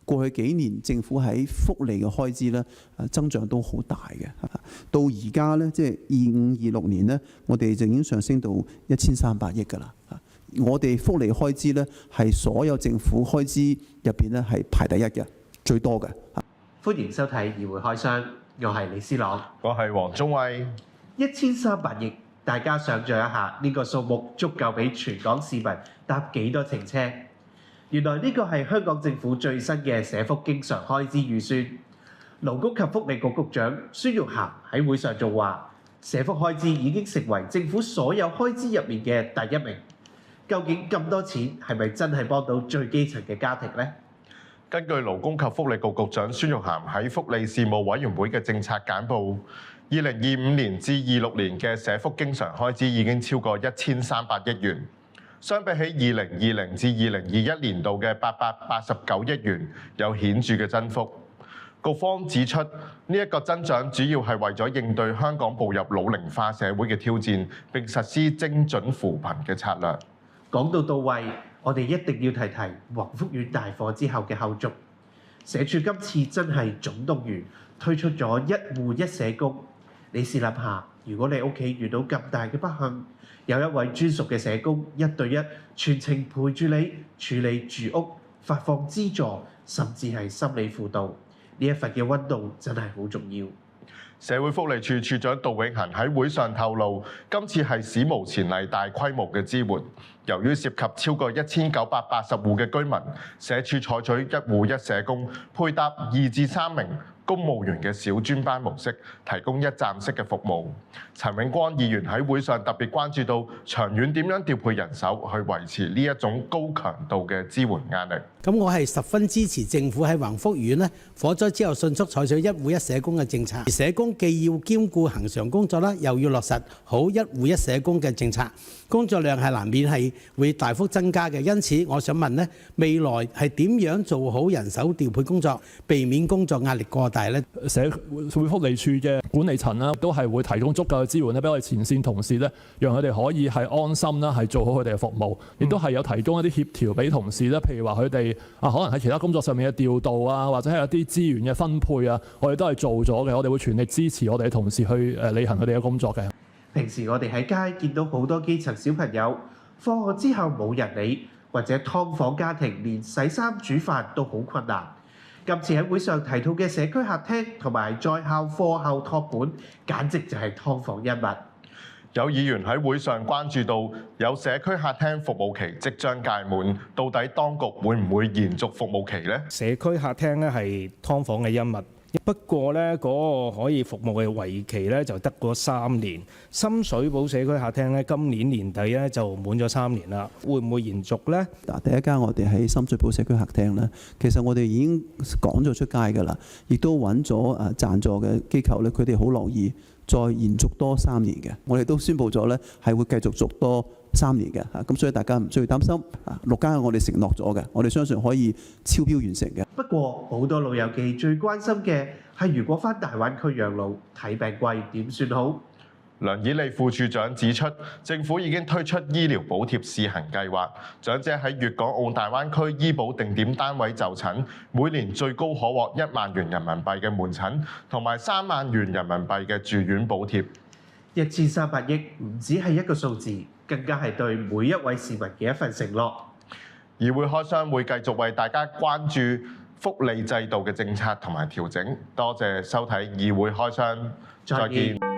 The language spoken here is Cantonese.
過去幾年政府喺福利嘅開支咧增長都好大嘅。到而家咧，即係25、26年咧，我哋就已經上升到1300億㗎啦。我哋福利開支咧係所有政府開支入邊咧係排第一嘅，最多嘅。歡迎收睇議會開箱，我係李思朗，我係黃宗偉。1300億，大家想像一下，呢個數目足夠俾全港市民搭幾多程車？原來呢個係香港政府最新嘅社福經常開支預算。勞工及福利局局長孫玉菡喺會上仲話，社福開支已經成為政府所有開支入面嘅第一名。究竟咁多錢係咪真係幫到最基層嘅家庭呢？根據勞工及福利局局長孫玉菡喺福利事務委員會嘅政策簡報，2025年至26年嘅社福經常開支已經超過1300億元，相比起2020至2021年度嘅889億元，有顯著嘅增幅。局方指出，呢一個增長主要係為咗應對香港步入老齡化社會嘅挑戰，並實施精準扶貧嘅策略。講到位，我哋一定要提提宏福苑大火之後嘅後續。社署今次真係總動員，推出咗一戶一社工。你試諗下，如果你屋企遇到咁大嘅不幸，有一位專屬嘅社工1對1全程陪住你處理住屋、發放資助，甚至係心理輔導，呢一份嘅溫度真係好重要。社會福利署署長杜永恆喺會上透露，今次係史無前例大規模嘅支援。由於涉及超過1980戶嘅居民，社署採取一戶一社工，配搭2至3名公務員嘅小專班模式，提供一站式嘅服務。陳永光議員喺會上特別關注到長遠點樣調配人手去維持呢一種高強度嘅支援壓力。咁我係十分支持政府喺宏福苑咧火災之後迅速採取一戶一社工嘅政策。而社工既要兼顧恆常工作啦，又要落實好一戶一社工嘅政策，工作量係難免係會大幅增加嘅。因此，我想問咧，未來係點樣做好人手調配工作，避免工作壓力過大咧？社會福利署嘅管理層啦，都係會提供足夠嘅支援咧，俾我哋前線同事咧，讓佢哋可以係安心啦，係做好佢哋嘅服務。亦都係有提供一啲協調俾同事咧，譬如話佢哋可能喺其他工作上面嘅調度啊，或者係一啲資源嘅分配啊，我哋都係做咗嘅。我哋會全力支持我哋嘅同事去履行佢哋嘅工作嘅。平時我哋喺街見到好多基層小朋友，放學之後冇人理，或者劏房家庭連洗衫煮飯都好困難。今次喺會上提到嘅社區客廳同埋在校課後託管，簡直就係劏房一物。有議員喺會上關注到，有社區客廳服務期即將屆滿，到底當局會唔會延續服務期呢？社區客廳咧係劏房嘅一物。不過咧，嗰個可以服務嘅為期咧就得嗰3年。深水埗社區客廳咧，今年年底咧就滿咗3年啦，會唔會延續咧？嗱，第一間我哋喺深水埗社區客廳咧，其實我哋已經講咗出街㗎啦，亦都揾咗贊助嘅機構咧，佢哋好樂意再延續多3年嘅。我哋都宣布咗咧，係會繼續續多3年嘅嚇，咁所以大家唔需要擔心。6間我哋承諾咗嘅，我哋相信可以超標完成嘅。不過好多老友記最關心嘅係，如果返大灣區養老睇病貴點算好？梁以利副處長指出，政府已經推出醫療補貼試行計劃，長者喺粵港澳大灣區醫保定點單位就診，每年最高可獲1萬元人民幣嘅門診，同埋3萬元人民幣嘅住院補貼。1300億唔止係一個數字，更加係對每一位市民嘅一份承諾。議會開箱會繼續為大家關注福利制度嘅政策同埋調整。多謝收睇議會開箱，再見。